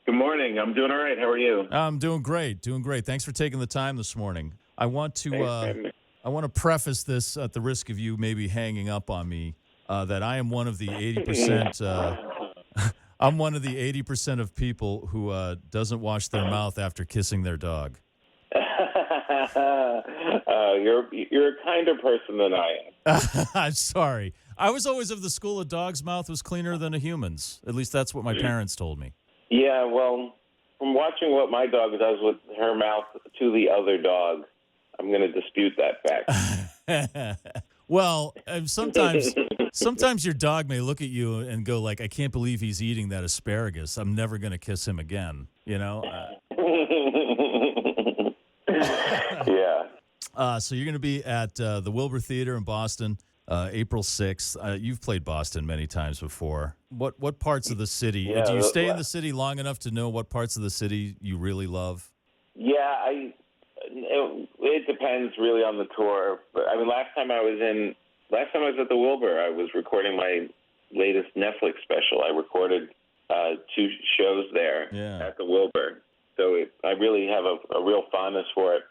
Good morning. I'm doing all right. How are you? I'm doing great, doing great. Thanks for taking the time this morning. I want to Thanks for having me. I want to preface this at the risk of you maybe hanging up on me that I am one of the 80%. I'm one of the 80% of people who doesn't wash their mouth after kissing their dog. You're a kinder person than I am. I'm sorry. I was always of the school a dog's mouth was cleaner than a human's. At least that's what my parents told me. Yeah, well, from watching what my dog does with her mouth to the other dog, I'm going to dispute that fact. Well, sometimes your dog may look at you and go like, "I can't believe he's eating that asparagus. I'm never going to kiss him again." You know. Yeah. So you're going to be at the Wilbur Theater in Boston, April 6th. You've played Boston many times before. What parts of the city? Yeah, do you stay in the city long enough to know what parts of the city you really love? Yeah, it depends really on the tour. But I mean, last time I was at the Wilbur, I was recording my latest Netflix special. I recorded 2 shows there at the Wilbur, so I really have a real fondness for it.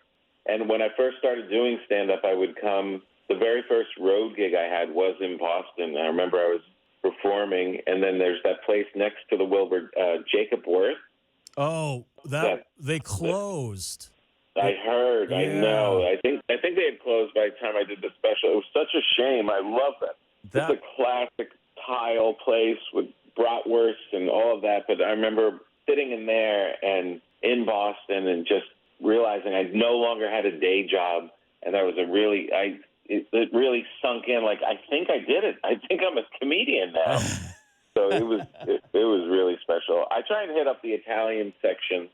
And when I first started doing stand-up, I would come. The very first road gig I had was in Boston. I remember I was performing, and then there's that place next to the Wilbur, Jacob Worth. Oh, they closed. I heard. Yeah. I know. I think they had closed by the time I did the special. It was such a shame. I love it. It's a classic tile place with bratwurst and all of that. But I remember sitting in there and in Boston and just realizing I no longer had a day job, and that was it really sunk in. Like, I think I did it. I think I'm a comedian now. So it was really special. I try and hit up the Italian section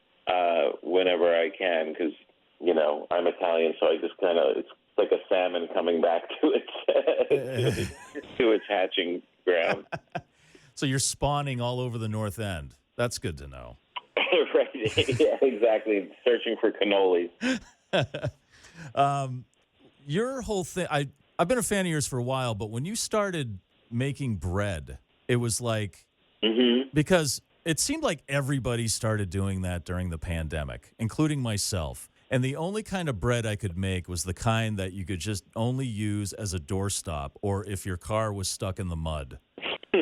whenever I can because, you know, I'm Italian, so I just kind of, it's like a salmon coming back to its hatching ground. So you're spawning all over the North End. That's good to know. Right. Yeah, exactly. Searching for cannolis. Your whole thing, I've been a fan of yours for a while, but when you started making bread, it was like, because it seemed like everybody started doing that during the pandemic, including myself. And the only kind of bread I could make was the kind that you could just only use as a doorstop or if your car was stuck in the mud. Yeah,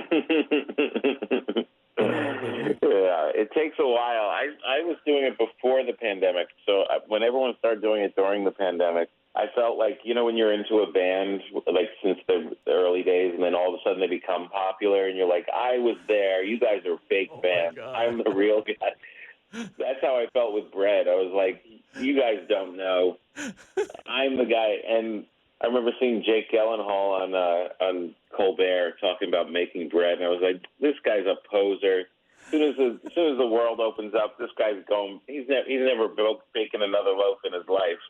it takes a while. I was doing it before the pandemic, so when everyone started doing it during the pandemic, I felt like, you know, when you're into a band, like since the early days, and then all of a sudden they become popular, and you're like, I was there. You guys are fake fans. I'm the real guy. That's how I felt with bread. I was like, you guys don't know. I'm the guy. And I remember seeing Jake Gyllenhaal on Colbert talking about making bread, and I was like, this guy's a poser. As soon as the world opens up, this guy's going. He's never baking another loaf in his life.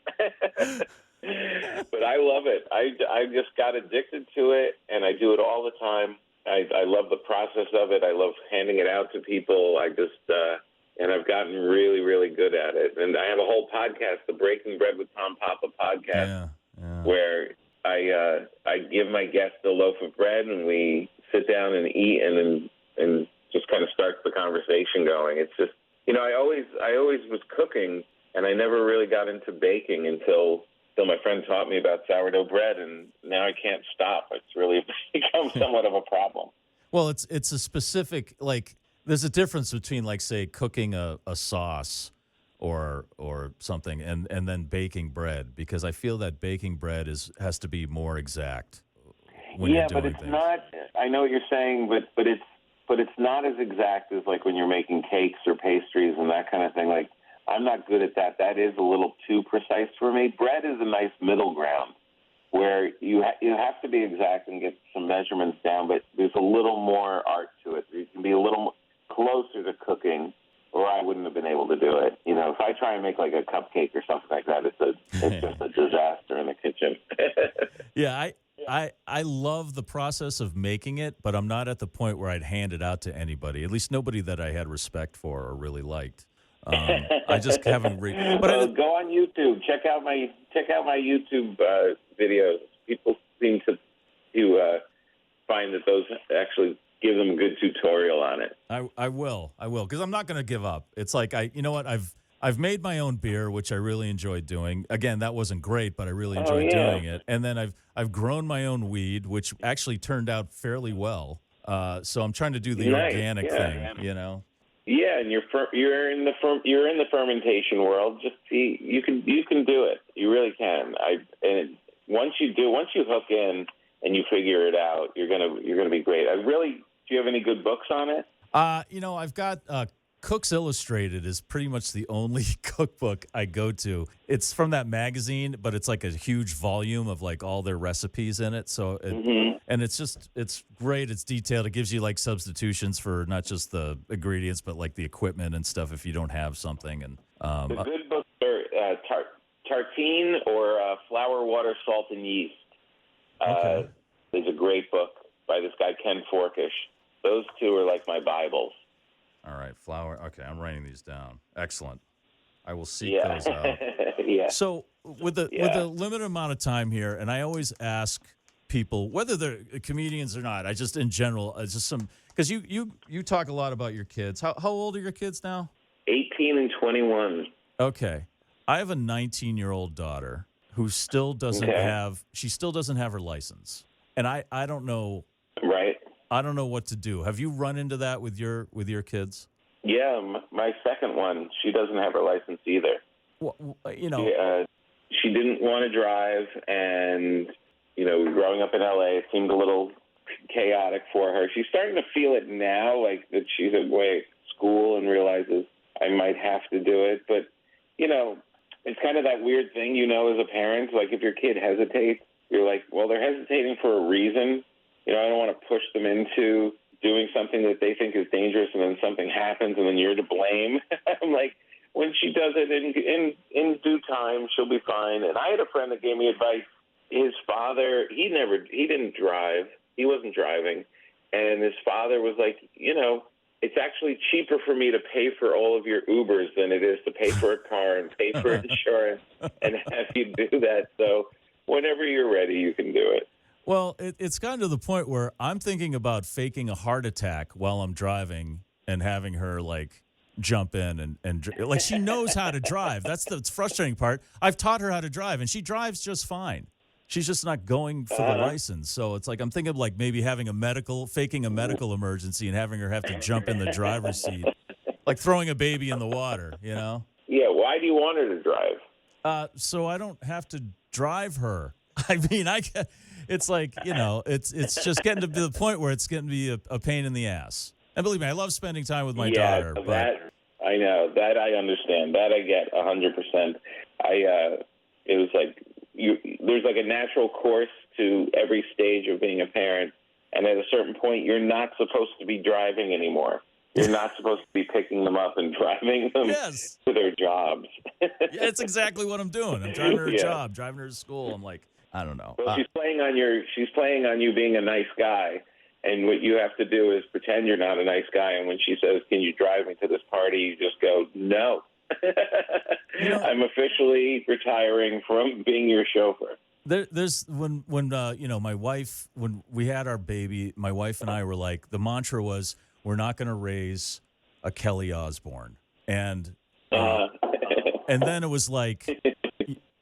But I love it. I just got addicted to it, and I do it all the time. I love the process of it. I love handing it out to people. And I've gotten really, really good at it. And I have a whole podcast, the Breaking Bread with Tom Papa podcast, where I give my guests a loaf of bread, and we sit down and eat, and just kind of starts the conversation going. It's just, you know, I always was cooking, and I never really got into baking until my friend taught me about sourdough bread, and now I can't stop. It's really become somewhat of a problem. Well, it's a specific, like, there's a difference between, like, say, cooking a sauce or something and then baking bread, because I feel that baking bread has to be more exact when you're doing things. Not. I know what you're saying, but it's not as exact as like when you're making cakes or pastries and that kind of thing. Like, I'm not good at that. That is a little too precise for me. Bread is a nice middle ground where you have to be exact and get some measurements down, but there's a little more art to it. You can be a little closer to cooking, or I wouldn't have been able to do it. You know, if I try and make like a cupcake or something like that, it's just a disaster in the kitchen. Yeah, I love the process of making it, but I'm not at the point where I'd hand it out to anybody, at least nobody that I had respect for or really liked. I just haven't go on YouTube. Check out my YouTube videos. People seem to find that those actually give them a good tutorial on it. I will, because I'm not going to give up. It's like you know what, I've made my own beer, which I really enjoyed doing. Again, that wasn't great, but I really enjoyed doing it. And then I've grown my own weed, which actually turned out fairly well. So I'm trying to do the organic thing, you know. Yeah, and you're in the fermentation world. Just see, you can do it. You really can. Once you hook in and you figure it out, you're gonna be great. Do you have any good books on it? I've got Cook's Illustrated is pretty much the only cookbook I go to. It's from that magazine, but it's like a huge volume of like all their recipes in it. So, and it's great. It's detailed. It gives you like substitutions for not just the ingredients, but like the equipment and stuff if you don't have something. And the good books are Tartine or Flour, Water, Salt, and Yeast. Okay. There's a great book by this guy Ken Forkish. Those two are like my Bibles. All right, flour. Okay, I'm writing these down. Excellent. I will seek those out. Yeah. So with the limited amount of time here, and I always ask people whether they're comedians or not. I just in general, just some because you talk a lot about your kids. How old are your kids now? 18 and 21. Okay, I have a 19-year-old daughter who still doesn't have her license, and I don't know. Right. I don't know what to do. Have you run into that with your kids? Yeah, my second one, she doesn't have her license either. Well, she didn't want to drive, and growing up in LA, it seemed a little chaotic for her. She's starting to feel it now, like that she's away at school and realizes I might have to do it. But it's kind of that weird thing, as a parent, like if your kid hesitates, you're like, well, they're hesitating for a reason. I don't want to push them into doing something that they think is dangerous, and then something happens, and then you're to blame. I'm like, when she does it in due time, she'll be fine. And I had a friend that gave me advice. His father, he didn't drive. He wasn't driving. And his father was like, it's actually cheaper for me to pay for all of your Ubers than it is to pay for a car and pay for insurance and have you do that. So whenever you're ready, you can do it. Well, it's gotten to the point where I'm thinking about faking a heart attack while I'm driving and having her like jump in and like she knows how to drive. That's the frustrating part. I've taught her how to drive, and she drives just fine. She's just not going for the license. So it's like I'm thinking of like maybe faking a medical emergency and having her have to jump in the driver's seat, like throwing a baby in the water. Yeah. Why do you want her to drive? So I don't have to drive her. I mean, it's like, it's just getting to the point where it's getting to be a pain in the ass. And believe me, I love spending time with my daughter. That I know. That I understand. That I get 100%. It was like there's like a natural course to every stage of being a parent. And at a certain point, you're not supposed to be driving anymore. You're not supposed to be picking them up and driving them to their jobs. Yeah, it's exactly what I'm doing. I'm driving her a job, driving her to school. I'm like, I don't know. Well, she's playing on you being a nice guy, and what you have to do is pretend you're not a nice guy. And when she says, "Can you drive me to this party?" you just go, "No." I'm officially retiring from being your chauffeur. There's when my wife, when we had our baby, my wife and I were like, the mantra was, we're not going to raise a Kelly Osbourne, and then it was like.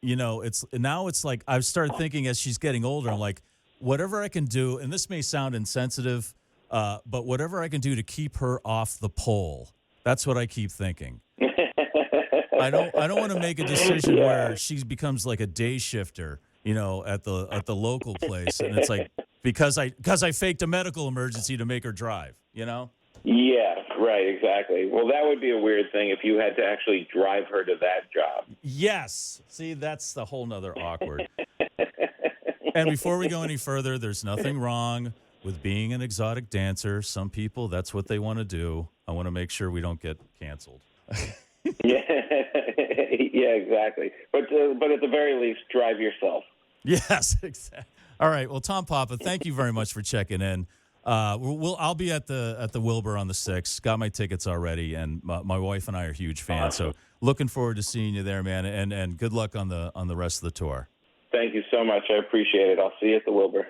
It's like I've started thinking as she's getting older, I'm like, whatever I can do, and this may sound insensitive, but whatever I can do to keep her off the pole. That's what I keep thinking. I don't want to make a decision where she becomes like a day shifter, at the local place, and it's like because I faked a medical emergency to make her drive, Yeah, right, exactly. Well, that would be a weird thing if you had to actually drive her to that job. Yes. See, that's the whole nother awkward. And before we go any further, there's nothing wrong with being an exotic dancer. Some people, that's what they want to do. I want to make sure we don't get canceled. Yeah, exactly. But at the very least, drive yourself. Yes, exactly. All right. Well, Tom Papa, thank you very much for checking in. I'll be at the Wilbur on the 6th. Got my tickets already, and my wife and I are huge fans. So looking forward to seeing you there, man. And good luck on the rest of the tour. Thank you so much. I appreciate it. I'll see you at the Wilbur.